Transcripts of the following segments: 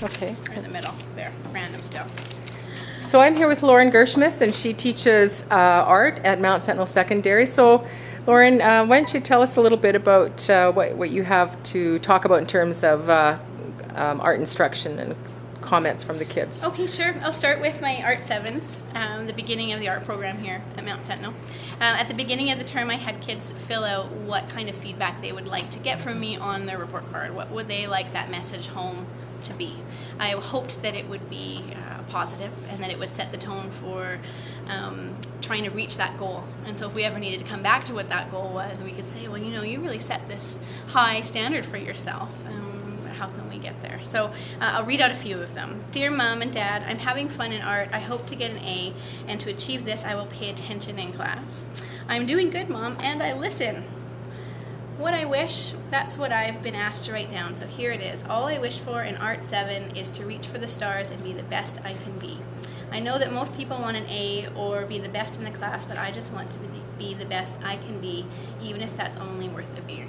Okay. Or in the middle there, random still. So I'm here with Lauren Gershmis, and she teaches art at Mount Sentinel Secondary. So Lauren, why don't you tell us a little bit about what you have to talk about in terms of art instruction and comments from the kids? Okay, sure. I'll start with my Art 7s, the beginning of the art program here at Mount Sentinel. At the beginning of the term, I had kids fill out what kind of feedback they would like to get from me on their report card. What would they like that message home to be? I hoped that it would be positive and that it would set the tone for trying to reach that goal. And so if we ever needed to come back to what that goal was, we could say, well, you know, you really set this high standard for yourself. How can we get there? So I'll read out a few of them. Dear Mom and Dad, I'm having fun in art. I hope to get an A, and to achieve this, I will pay attention in class. I'm doing good, Mom, and I listen. What I wish, that's what I've been asked to write down, so here it is. All I wish for in Art 7 is to reach for the stars and be the best I can be. I know that most people want an A or be the best in the class, but I just want to be the best I can be, even if that's only worth a B.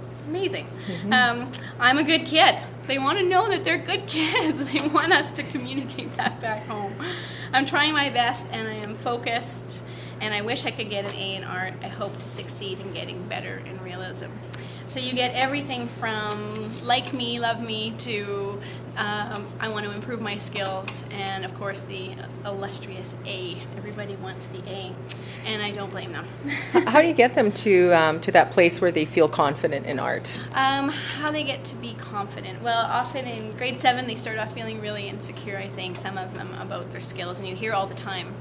It's amazing. I'm a good kid. They want to know that they're good kids. They want us to communicate that back home. I'm trying my best, and I am focused, and I wish I could get an A in art. I hope to succeed in getting better in realism. So you get everything from like me, love me, to I want to improve my skills, and of course the illustrious A. Everybody wants the A, and I don't blame them. How do you get them to that place where they feel confident in art? How they get to be confident? Well, often in grade 7 they start off feeling really insecure, I think, some of them, about their skills, and you hear all the time,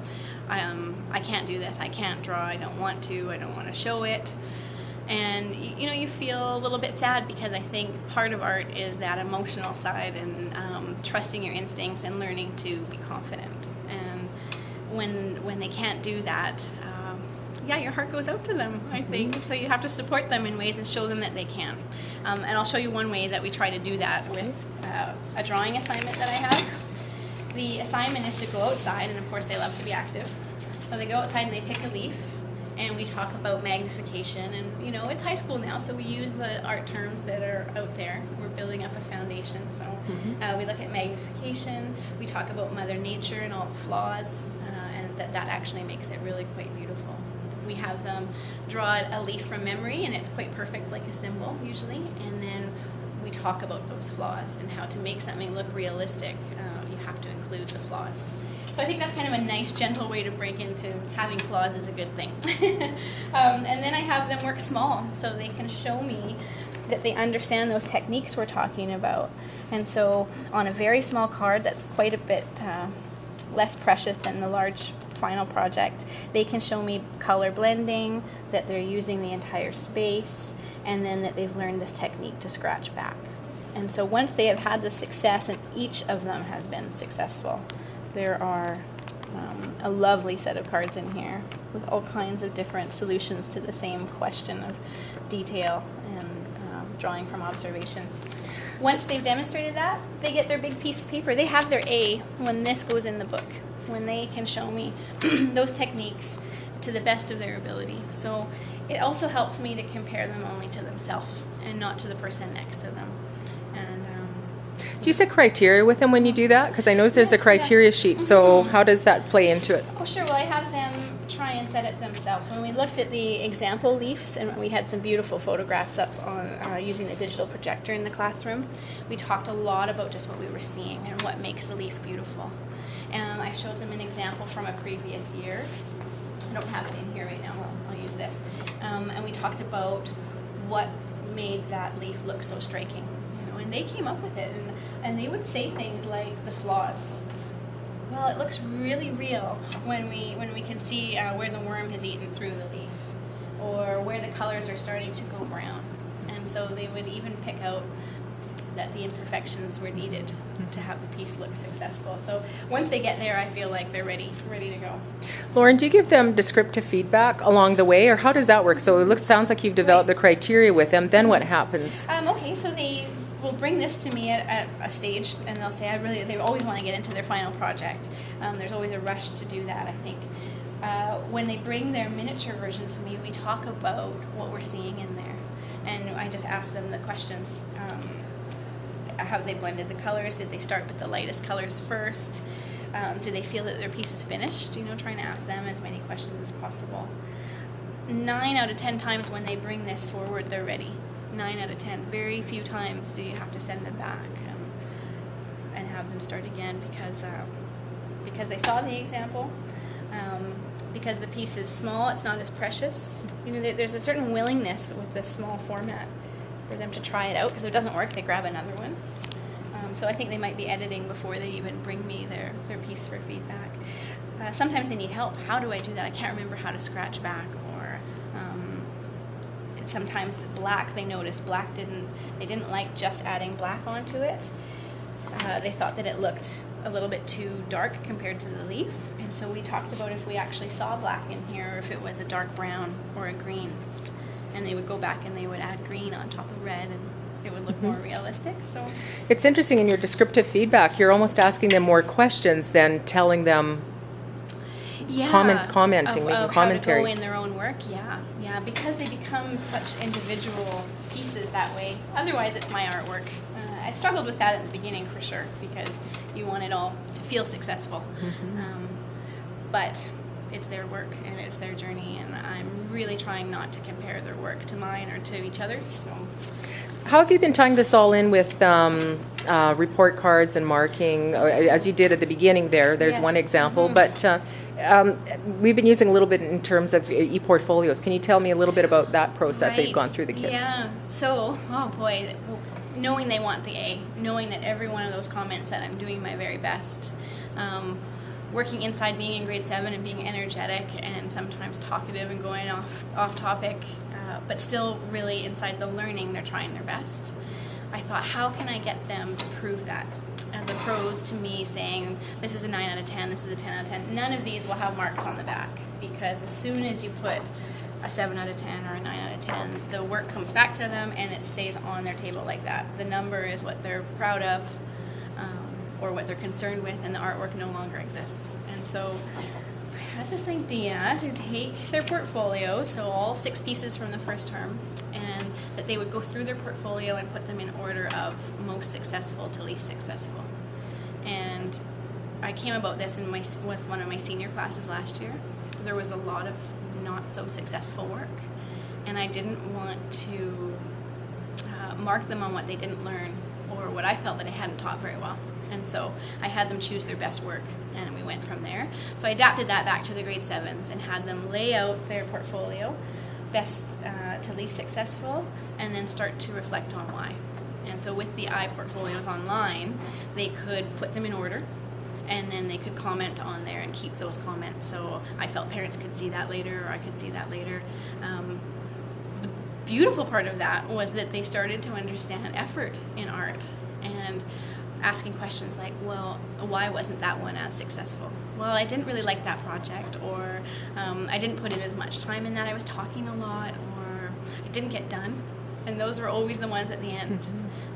I can't do this, I can't draw, I don't want to show it. And you know, you feel a little bit sad, because I think part of art is that emotional side, and trusting your instincts and learning to be confident. And when they can't do that, yeah, your heart goes out to them, I think. So you have to support them in ways and show them that they can. And I'll show you one way that we try to do that with a drawing assignment that I have. The assignment is to go outside, and of course they love to be active. So they go outside and they pick a leaf, and we talk about magnification, and you know, it's high school now, so we use the art terms that are out there. We're building up a foundation, so we look at magnification, we talk about Mother Nature and all the flaws, and that actually makes it really quite beautiful. We have them draw a leaf from memory, and it's quite perfect, like a symbol usually, and then we talk about those flaws and how to make something look realistic. You have to include the flaws. So I think that's kind of a nice, gentle way to break into having flaws is a good thing. And then I have them work small, so they can show me that they understand those techniques we're talking about. And so on a very small card that's quite a bit less precious than the large final project, they can show me color blending, that they're using the entire space, and then that they've learned this technique to scratch back. And so once they have had the success, and each of them has been successful, there are a lovely set of cards in here with all kinds of different solutions to the same question of detail and drawing from observation. Once they've demonstrated that, they get their big piece of paper. They have their A when this goes in the book, when they can show me those techniques to the best of their ability. So it also helps me to compare them only to themselves and not to the person next to them. And do you set criteria with them when you do that? Because I know there's a criteria sheet, so how does that play into it? Oh, sure. Well, I have them try and set it themselves. When we looked at the example leaves, and we had some beautiful photographs up on using the digital projector in the classroom, we talked a lot about just what we were seeing and what makes a leaf beautiful. And I showed them an example from a previous year. I don't have it in here right now. I'll use this. And we talked about what made that leaf look so striking. And they came up with it, and they would say things like the flaws. Well, it looks really real when we can see where the worm has eaten through the leaf, or where the colors are starting to go brown. And so they would even pick out that the imperfections were needed to have the piece look successful. So once they get there, I feel like they're ready to go. Lauren, do you give them descriptive feedback along the way, or how does that work? So it sounds like you've developed the criteria with them. Then what happens? Okay, so they will bring this to me at a stage, and they'll say, they always want to get into their final project. There's always a rush to do that, I think. When they bring their miniature version to me, we talk about what we're seeing in there. And I just ask them the questions. Have they blended the colors? Did they start with the lightest colors first? Do they feel that their piece is finished? Trying to ask them as many questions as possible. 9 out of 10 times when they bring this forward, they're ready. 9 out of 10. Very few times do you have to send them back and have them start again because they saw the example. Because the piece is small, it's not as precious. There's a certain willingness with this small format for them to try it out, because if it doesn't work, they grab another one. So I think they might be editing before they even bring me their piece for feedback. Sometimes they need help. How do I do that? I can't remember how to scratch back. Or sometimes the black, they noticed black they didn't like just adding black onto it. They thought that it looked a little bit too dark compared to the leaf, and so we talked about if we actually saw black in here, or if it was a dark brown or a green, and they would go back and they would add green on top of red, and it would look more realistic. So It's interesting in your descriptive feedback, you're almost asking them more questions than telling them, commenting, making commentary. How to go in their own work, yeah, because they become such individual pieces that way. Otherwise, it's my artwork. I struggled with that at the beginning for sure, because you want it all to feel successful. But it's their work and it's their journey, and I'm really trying not to compare their work to mine or to each other's. So. How have you been tying this all in with report cards and marking, as you did at the beginning there? There's one example, but we've been using a little bit in terms of EPortfolios. Can you tell me a little bit about that process that you've gone through the kids? Yeah, so, oh boy, knowing they want the A, knowing that every one of those comments that I'm doing my very best, working inside being in grade 7 and being energetic and sometimes talkative and going off topic, but still really inside the learning they're trying their best. I thought, how can I get them to prove that? As opposed to me saying, this is a 9 out of 10, this is a 10 out of 10. None of these will have marks on the back, because as soon as you put a 7 out of 10 or a 9 out of 10, the work comes back to them and it stays on their table like that. The number is what they're proud of, or what they're concerned with, and the artwork no longer exists. And so I had this idea to take their portfolio, so all 6 pieces from the first term, and that they would go through their portfolio and put them in order of most successful to least successful. And I came about this with one of my senior classes last year. There was a lot of not so successful work, and I didn't want to mark them on what they didn't learn or what I felt that I hadn't taught very well. And so I had them choose their best work, and we went from there. So I adapted that back to the grade 7s and had them lay out their portfolio, best to least successful, and then start to reflect on why. And so with the iPortfolios online, they could put them in order, and then they could comment on there and keep those comments. So I felt parents could see that later, or I could see that later. The beautiful part of that was that they started to understand effort in art, and asking questions like, well, why wasn't that one as successful? Well, I didn't really like that project, or I didn't put in as much time in that, I was talking a lot, or it didn't get done. And those were always the ones at the end.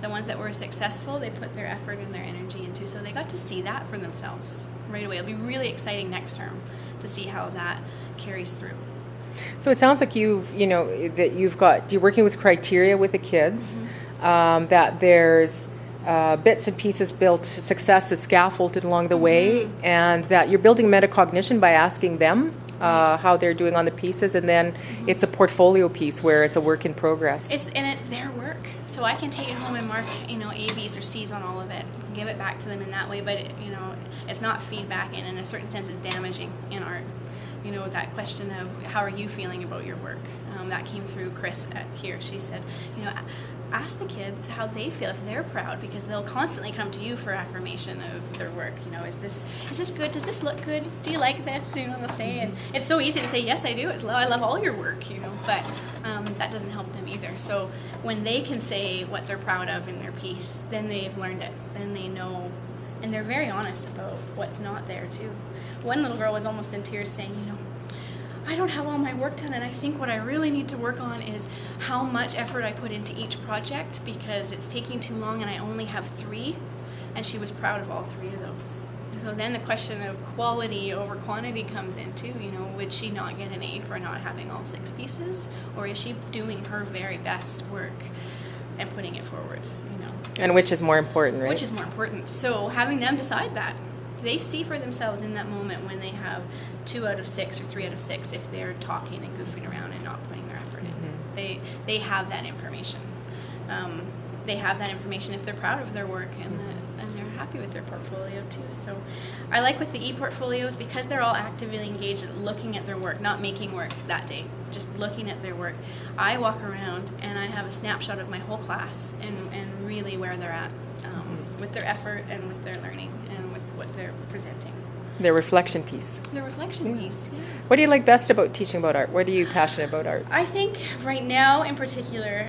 The ones that were successful, they put their effort and their energy into, so they got to see that for themselves right away. It'll be really exciting next term to see how that carries through. So it sounds like you're working with criteria with the kids, that there's bits and pieces built, success is scaffolded along the way, and that you're building metacognition by asking them how they're doing on the pieces, and then it's a portfolio piece where it's a work in progress. It's their work, so I can take it home and mark, A, B's, or C's on all of it, and give it back to them in that way. But it's not feedback, and in a certain sense, it's damaging in art. That question of how are you feeling about your work? That came through Chris here. She said, ask the kids how they feel, if they're proud, because they'll constantly come to you for affirmation of their work. Is this good? Does this look good? Do you like this? They'll say, and it's so easy to say, yes, I do. I love all your work, but that doesn't help them either. So when they can say what they're proud of in their piece, then they've learned it. Then they know, and they're very honest about what's not there too. One little girl was almost in tears saying, I don't have all my work done, and I think what I really need to work on is how much effort I put into each project, because it's taking too long and I only have 3, and she was proud of all 3 of those. And so then the question of quality over quantity comes in too. Would she not get an A for not having all 6 pieces, or is she doing her very best work and putting it forward? And which is more important, right? Which is more important. So having them decide that. They see for themselves in that moment when they have 2 out of 6 or 3 out of 6 if they're talking and goofing around and not putting their effort in. They have that information. They have that information if they're proud of their work and they're happy with their portfolio too. So I like with the e-portfolios because they're all actively engaged at looking at their work, not making work that day, just looking at their work. I walk around and I have a snapshot of my whole class and really where they're at with their effort and with their learning and with what they're presenting. Their reflection piece. The reflection piece, yeah. What do you like best about teaching about art? What are you passionate about art? I think right now in particular,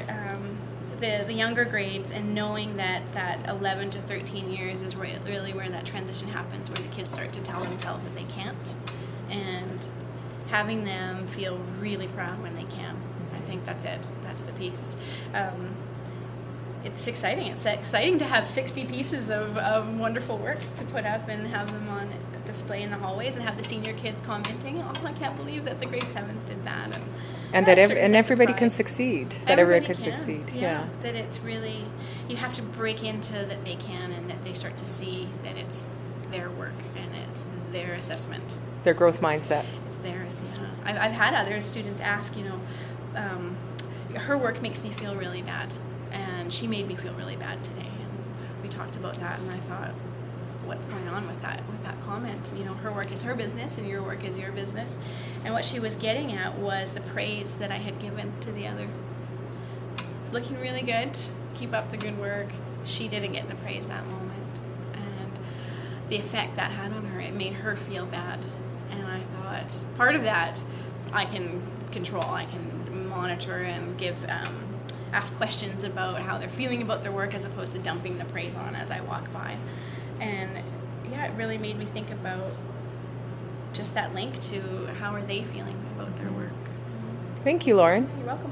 the younger grades and knowing that 11 to 13 years is really where that transition happens, where the kids start to tell themselves that they can't, and having them feel really proud when they can. I think that's it. That's the piece. It's exciting. It's exciting to have 60 pieces of wonderful work to put up and have them on display in the hallways and have the senior kids commenting, "Oh, I can't believe that the grade 7s did that." And that everybody can succeed. That everybody can succeed. Yeah. That it's really, you have to break into that they can and that they start to see that it's their work and it's their assessment. It's their growth mindset. It's theirs, yeah. I've had other students ask, her work makes me feel really bad. And she made me feel really bad today. And we talked about that and I thought, what's going on with that comment? Her work is her business and your work is your business. And what she was getting at was the praise that I had given to the other. Looking really good, keep up the good work. She didn't get the praise that moment. And the effect that had on her, it made her feel bad. And I thought, part of that I can control. I can monitor and ask questions about how they're feeling about their work as opposed to dumping the praise on as I walk by. And yeah, it really made me think about just that link to how are they feeling about their work. Thank you, Lauren. You're welcome.